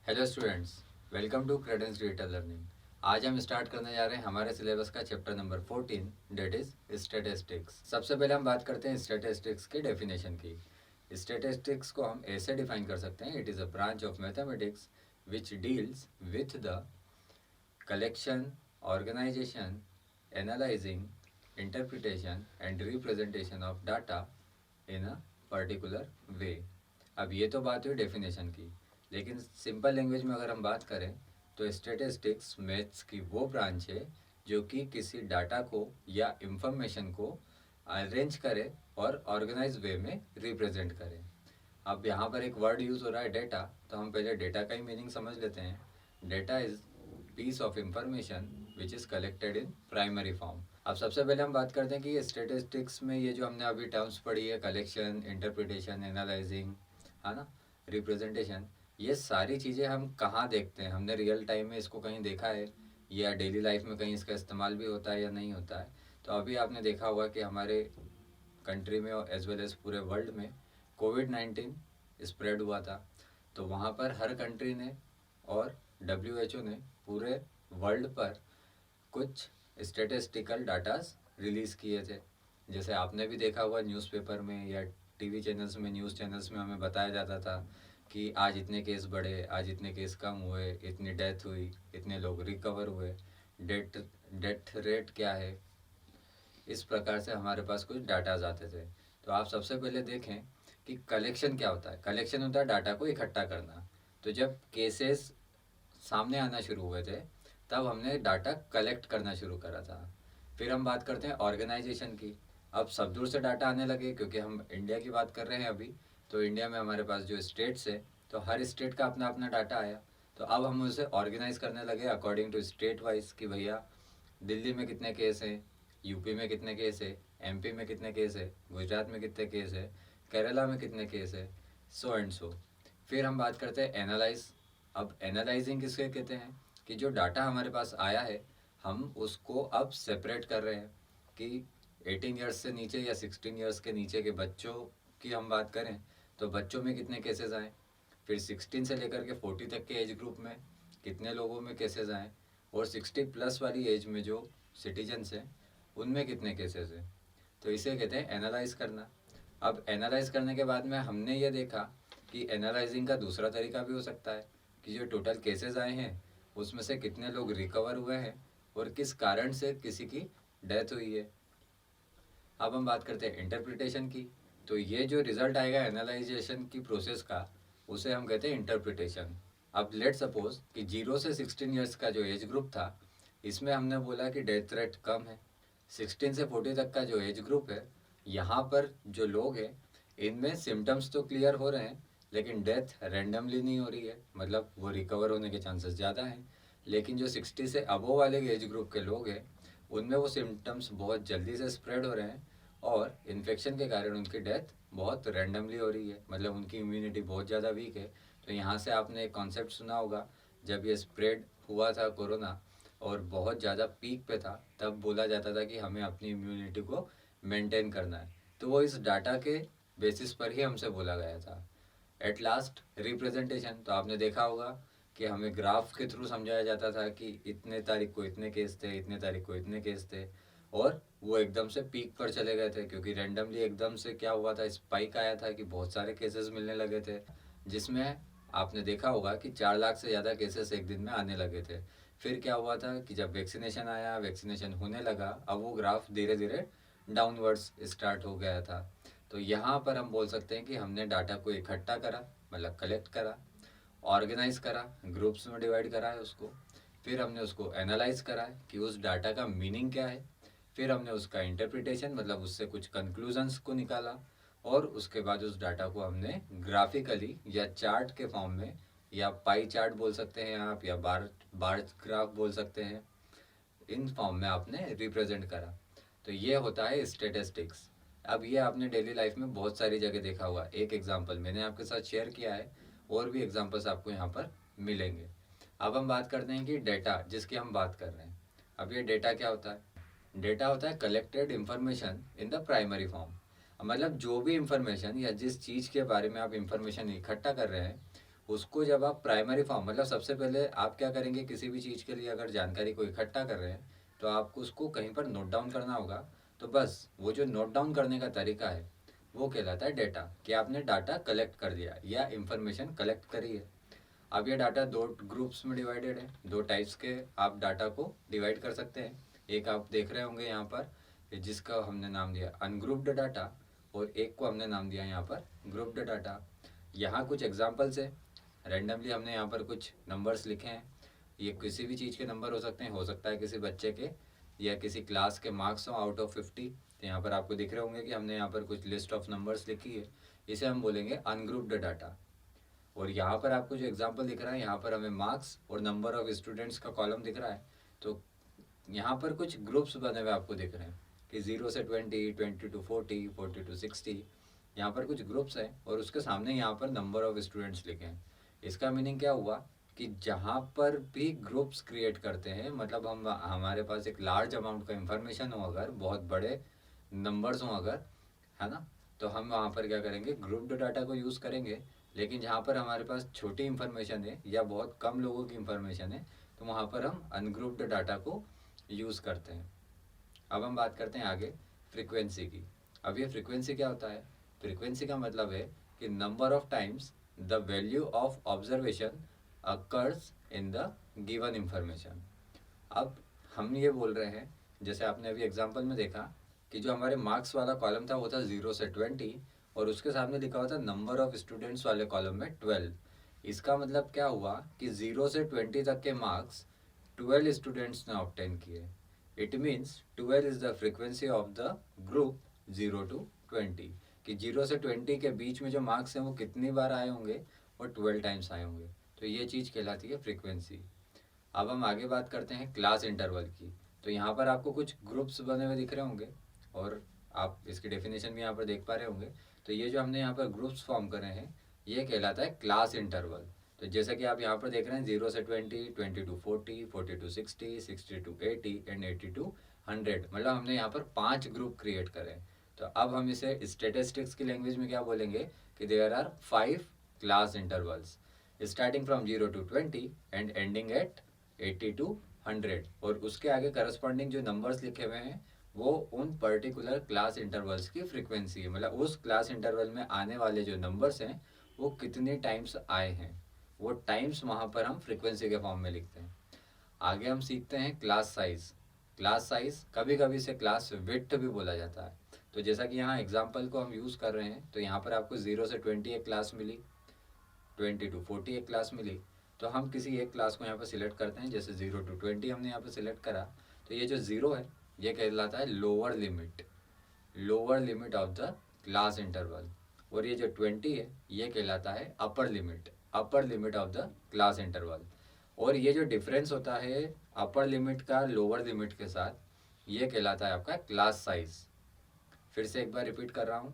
Hello students, welcome to Credence digital learning. आज हम start करने जा रहे हैं हमारे सिलेबस का chapter number 14, that is statistics. सबसे पहले हम बात करते हैं स्टैटिस्टिक्स की डेफिनेशन की। स्टैटिस्टिक्स को हम ऐसे डिफाइन कर सकते हैं, it is a branch of mathematics which deals with the collection, organisation, analysing, interpretation and representation of data in a particular way. अब ये तो बात हुई डेफिनेशन की, लेकिन सिंपल लैंग्वेज में अगर हम बात करें तो स्टैटिस्टिक्स मैथ्स की वो ब्रांच है जो कि किसी डाटा को या इंफॉर्मेशन को अरेंज करे और ऑर्गेनाइज वे में रिप्रेजेंट करे। अब यहाँ पर एक वर्ड यूज़ हो रहा है डेटा, तो हम पहले डेटा का ही मीनिंग समझ लेते हैं। Data is peace of information which is collected in primary form. अब सबसे पहले हम बात करते हैं कि स्टेटिस्टिक्स में ये जो हमने अभी टर्म्स पढ़ी है, कलेक्शन, इंटरप्रिटेशन, एनालाइजिंग, है ना, रिप्रेजेंटेशन, ये सारी चीज़ें हम कहाँ देखते हैं? हमने रियल टाइम में इसको कहीं देखा है या डेली लाइफ में कहीं इसका इस्तेमाल भी होता है या नहीं होता है? तो अभी आपने देखा होगा कि हमारे कंट्री में एज वेल एज पूरे वर्ल्ड में कोविड-19 स्प्रेड हुआ था। तो वहाँ पर हर कंट्री ने और WHO ने पूरे वर्ल्ड पर कुछ स्टेटिस्टिकल डाटास रिलीज़ किए थे। जैसे आपने भी देखा हुआ न्यूज़पेपर में या टीवी चैनल्स में, न्यूज़ चैनल्स में हमें बताया जाता था कि आज इतने केस बढ़े, आज इतने केस कम हुए, इतनी डेथ हुई, इतने लोग रिकवर हुए, डेथ डेथ रेट क्या है। इस प्रकार से हमारे पास कुछ डाटाज आते थे। तो आप सबसे पहले देखें कि कलेक्शन क्या होता है। कलेक्शन होता है डाटा को इकट्ठा करना। तो जब केसेस सामने आना शुरू हुए थे तब हमने डाटा कलेक्ट करना शुरू करा था। फिर हम बात करते हैं ऑर्गेनाइजेशन की। अब सब दूर से डाटा आने लगे क्योंकि हम इंडिया की बात कर रहे हैं अभी। तो इंडिया में हमारे पास जो स्टेट्स है, तो हर स्टेट का अपना अपना डाटा आया। तो अब हम उसे ऑर्गेनाइज करने लगे अकॉर्डिंग टू स्टेट वाइज कि भैया दिल्ली में कितने केस हैं, यूपी में कितने केस है, एमपी में कितने केस है, गुजरात में कितने केस है, केरला में कितने केस है, सो एंड सो। फिर हम बात करते हैं एनालाइज। अब एनालाइजिंग किसके कहते हैं कि जो डाटा हमारे पास आया है हम उसको अब सेपरेट कर रहे हैं कि 18 ईयर्स से नीचे या 16 ईयर्स के नीचे के बच्चों की हम बात करें तो बच्चों में कितने केसेस आए, फिर 16 से लेकर के 40 तक के एज ग्रुप में कितने लोगों में केसेस आए, और 60 प्लस वाली एज में जो सिटीजन्स हैं उनमें कितने केसेस हैं। तो इसे कहते हैं एनालाइज करना। अब एनालाइज करने के बाद में हमने ये देखा कि एनालाइजिंग का दूसरा तरीका भी हो सकता है कि जो टोटल केसेस आए हैं उसमें से कितने लोग रिकवर हुए हैं और किस कारण से किसी की डेथ हुई है। अब हम बात करते हैं इंटरप्रिटेशन की। तो ये जो रिजल्ट आएगा एनालाइजेशन की प्रोसेस का उसे हम कहते हैं इंटरप्रिटेशन। अब लेट सपोज कि 0 से 16 ईयर्स का जो एज ग्रुप था इसमें हमने बोला कि डेथ रेट कम है। 16 से 40 तक का जो एज ग्रुप है, यहाँ पर जो लोग हैं इनमें सिम्टम्स तो क्लियर हो रहे हैं लेकिन डेथ रैंडमली नहीं हो रही है, मतलब वो रिकवर होने के चांसेस ज़्यादा हैं। लेकिन जो 60 से अबोव वाले एज ग्रुप के लोग हैं उनमें वो सिम्टम्स बहुत जल्दी से स्प्रेड हो रहे हैं और इन्फेक्शन के कारण उनकी डेथ बहुत रैंडमली हो रही है, मतलब उनकी इम्यूनिटी बहुत ज़्यादा वीक है। तो यहाँ से आपने एक कॉन्सेप्ट सुना होगा, जब ये स्प्रेड हुआ था कोरोना और बहुत ज़्यादा पीक पे था तब बोला जाता था कि हमें अपनी इम्यूनिटी को मेंटेन करना है। तो वो इस डाटा के बेसिस पर ही हमसे बोला गया था। एट लास्ट रिप्रेजेंटेशन, तो आपने देखा होगा कि हमें ग्राफ के थ्रू समझाया जाता था कि इतने तारीख को इतने केस थे, इतने तारीख को इतने केस थे, और वो एकदम से पीक पर चले गए थे क्योंकि रैंडमली एकदम से क्या हुआ था, स्पाइक आया था कि बहुत सारे केसेस मिलने लगे थे, जिसमें आपने देखा होगा कि 4 लाख से ज़्यादा केसेस एक दिन में आने लगे थे। फिर क्या हुआ था कि जब वैक्सीनेशन आया, वैक्सीनेशन होने लगा, अब वो ग्राफ धीरे धीरे डाउनवर्ड्स स्टार्ट हो गया था। तो यहाँ पर हम बोल सकते हैं कि हमने डाटा को इकट्ठा करा, मतलब कलेक्ट करा, ऑर्गेनाइज करा, ग्रुप्स में डिवाइड करा है उसको, फिर हमने उसको एनालाइज करा है कि उस डाटा का मीनिंग क्या है, फिर हमने उसका इंटरप्रिटेशन मतलब उससे कुछ कंक्लूजन्स को निकाला, और उसके बाद उस डाटा को हमने ग्राफिकली या चार्ट के फॉर्म में, या पाई चार्ट बोल सकते हैं आप, या बार बार ग्राफ बोल सकते हैं, इन फॉर्म में आपने रिप्रेजेंट करा। तो ये होता है स्टेटिस्टिक्स। अब ये आपने डेली लाइफ में बहुत सारी जगह देखा हुआ। एक एग्जांपल मैंने आपके साथ शेयर किया है, और भी एग्जांपल्स आपको यहाँ पर मिलेंगे। अब हम बात करते हैं कि डेटा जिसकी हम बात कर रहे हैं। अब ये डेटा क्या होता है? डेटा होता है collected information in the primary form. मतलब जो भी इंफॉर्मेशन या जिस चीज़ के बारे में आप इंफॉर्मेशन इकट्ठा कर रहे हैं उसको जब आप प्राइमरी फॉर्म, मतलब सबसे पहले आप क्या करेंगे, किसी भी चीज़ के लिए अगर जानकारी को इकट्ठा कर रहे हैं तो आपको उसको कहीं पर नोट डाउन करना होगा। तो बस वो जो नोट डाउन करने का तरीका है वो कहलाता है डेटा, कि आपने डाटा कलेक्ट कर दिया या इंफॉर्मेशन कलेक्ट करी है। अब ये डाटा दो ग्रुप्स में डिवाइडेड है, दो टाइप्स के आप डाटा को डिवाइड कर सकते हैं। एक आप देख रहे होंगे यहाँ पर, जिसका हमने नाम दिया अनग्रुप्ड डाटा, और एक को हमने नाम दिया यहाँ पर ग्रुप्ड डाटा। यहाँ कुछ एग्जांपल्स है, रैंडमली हमने यहाँ पर कुछ नंबर्स लिखे हैं। ये किसी भी चीज़ के नंबर हो सकते हैं, हो सकता है किसी बच्चे के या किसी क्लास के मार्क्स हो आउट ऑफ 50। तो यहाँ पर आपको दिख रहे होंगे कि हमने यहाँ पर कुछ लिस्ट ऑफ नंबर्स लिखी है, इसे हम बोलेंगे अनग्रुप्ड डाटा। और यहाँ पर आपको जो एग्जांपल दिख रहा है, यहाँ पर हमें मार्क्स और नंबर ऑफ स्टूडेंट्स का कॉलम दिख रहा है। तो यहाँ पर कुछ ग्रुप्स बने हुए आपको दिख रहे हैं कि 0 से 20, 20 to 40, 40 to 60, यहाँ पर कुछ ग्रुप्स हैं और उसके सामने यहाँ पर नंबर ऑफ स्टूडेंट्स लिखे हैं। इसका मीनिंग क्या हुआ कि जहाँ पर भी ग्रुप्स क्रिएट करते हैं, मतलब हम हमारे पास एक लार्ज अमाउंट का इंफॉर्मेशन हो, अगर बहुत बड़े नंबर्स हों अगर, है ना, तो हम वहाँ पर क्या करेंगे, ग्रुप्ड डाटा को यूज़ करेंगे। लेकिन जहाँ पर हमारे पास छोटी इंफॉर्मेशन है या बहुत कम लोगों की इंफॉर्मेशन है, तो वहाँ पर हम अनग्रुप्ड डाटा को यूज़ करते हैं। अब हम बात करते हैं आगे फ्रीक्वेंसी की। अब ये फ्रीक्वेंसी क्या होता है? फ्रीक्वेंसी का मतलब है कि number of times the value of observation occurs in the given information. अब हम ये बोल रहे हैं, जैसे आपने अभी एग्जांपल में देखा कि जो हमारे मार्क्स वाला कॉलम था वो था 0 से 20, और उसके सामने लिखा हुआ था नंबर ऑफ स्टूडेंट्स वाले कॉलम में 12। इसका मतलब क्या हुआ कि 0 से 20 तक के मार्क्स 12 स्टूडेंट्स ने ऑब्टेन किए। It means 12 is the frequency of the group 0 to 20, कि 0 से 20 के बीच में जो मार्क्स हैं वो कितनी बार आए होंगे, और 12 टाइम्स आए होंगे। तो ये चीज़ कहलाती है फ्रीक्वेंसी। अब हम आगे बात करते हैं क्लास इंटरवल की। तो यहाँ पर आपको कुछ ग्रुप्स बने हुए दिख रहे होंगे और आप इसकी डेफिनेशन भी यहाँ पर देख पा रहे होंगे। तो ये जो हमने यहाँ पर ग्रुप्स फॉर्म करे हैं ये कहलाता है क्लास इंटरवल। तो जैसा कि आप यहाँ पर देख रहे हैं 0 से 20, 20 to 40, 40 to 60, 60 to 80 and 80 to 100, मतलब हमने यहाँ पर 5 ग्रुप क्रिएट करे। तो अब हम इसे स्टेटिस्टिक्स की लैंग्वेज में क्या बोलेंगे कि there are 5 class intervals starting from 0 to 20 and ending at 80 to 100, और उसके आगे करस्पॉन्डिंग जो नंबर्स लिखे हुए हैं वो उन पर्टिकुलर क्लास इंटरवल्स की फ्रीक्वेंसी है, मतलब उस क्लास इंटरवल में आने वाले जो नंबर्स हैं वो कितने टाइम्स आए हैं, वो टाइम्स वहाँ पर हम फ्रीक्वेंसी के फॉर्म में लिखते हैं। आगे हम सीखते हैं क्लास साइज। क्लास साइज कभी कभी इसे क्लास विड्थ भी बोला जाता है। तो जैसा कि यहाँ एग्जाम्पल को हम यूज़ कर रहे हैं, तो यहाँ पर आपको 0 से 20 एक क्लास मिली, 20 to 40 एक क्लास मिली। तो हम किसी एक क्लास को यहाँ पर सिलेक्ट करते हैं, जैसे 0 to 20 हमने यहाँ पर सिलेक्ट करा। तो ये जो 0 है ये कहलाता है lower limit of the class interval, और ये जो 20 है ये कहलाता है upper limit of the class interval. और ये जो डिफरेंस होता है अपर लिमिट का लोअर लिमिट के साथ, ये कहलाता है आपका क्लास साइज। फिर से एक बार रिपीट कर रहा हूँ,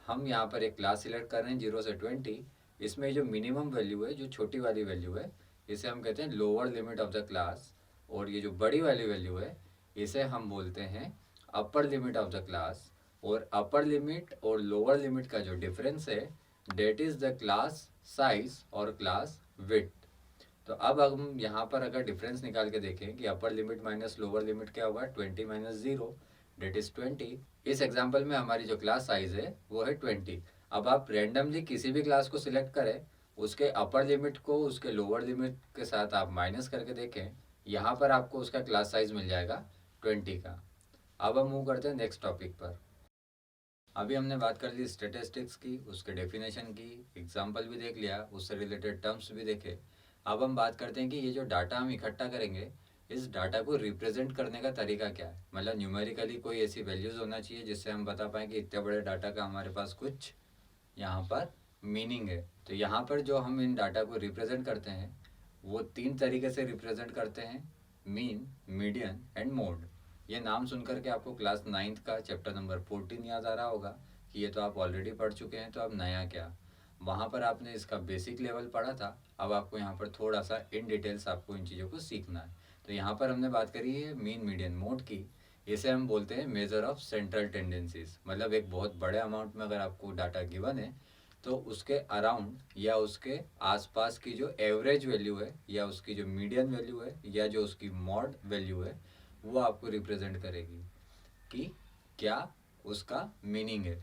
हम यहाँ पर एक क्लास सिलेक्ट कर रहे हैं 0 से 20, इसमें जो मिनिमम वैल्यू है, जो छोटी वाली वैल्यू है, इसे हम कहते हैं lower limit of the class, और ये जो बड़ी वाली वैल्यू है इसे हम बोलते हैं upper limit of the class. और अपर लिमिट और लोअर लिमिट का जो डिफरेंस है that is the class size और क्लास विड्थ। तो अब हम यहाँ पर अगर डिफरेंस निकाल के देखें कि upper limit minus lower limit क्या होगा, 20 माइनस 0 डेट इज़ 20। इस एग्जाम्पल में हमारी जो क्लास साइज है वो है 20। अब आप रैंडमली किसी भी क्लास को सिलेक्ट करें, उसके अपर लिमिट को उसके लोअर लिमिट के साथ आप माइनस करके देखें, यहाँ पर आपको उसका क्लास साइज मिल जाएगा 20 का। अब हम मूव करते हैं नेक्स्ट टॉपिक पर। अभी हमने बात कर ली स्टेटिस्टिक्स की, उसके डेफिनेशन की, एग्जाम्पल भी देख लिया, उससे रिलेटेड टर्म्स भी देखे। अब हम बात करते हैं कि ये जो डाटा हम इकट्ठा करेंगे, इस डाटा को रिप्रेजेंट करने का तरीका क्या है, मतलब न्यूमेरिकली कोई ऐसी वैल्यूज़ होना चाहिए जिससे हम बता पाएँ कि इतने बड़े डाटा का हमारे पास कुछ यहाँ पर मीनिंग है। तो यहाँ पर जो हम इन डाटा को रिप्रेजेंट करते हैं वो 3 तरीके से रिप्रेजेंट करते हैं, मीन, मीडियन एंड मोड। ये नाम सुनकर के आपको क्लास 9th का चैप्टर नंबर 14 याद आ रहा होगा कि ये तो आप ऑलरेडी पढ़ चुके हैं, तो अब नया क्या, वहाँ पर आपने इसका बेसिक लेवल पढ़ा था। अब आपको यहाँ पर थोड़ा सा इन डिटेल्स आपको इन चीज़ों को सीखना है। तो यहाँ पर हमने बात करी है मीन, मीडियन, मोड की। इसे हम बोलते हैं मेजर ऑफ सेंट्रल टेंडेंसीज, मतलब एक बहुत बड़े अमाउंट में अगर आपको डाटा गिवन है तो उसके अराउंड या उसके आसपास की जो एवरेज वैल्यू है या उसकी जो मीडियन वैल्यू है या जो उसकी मॉड वैल्यू है वो आपको रिप्रेजेंट करेगी कि क्या उसका मीनिंग है।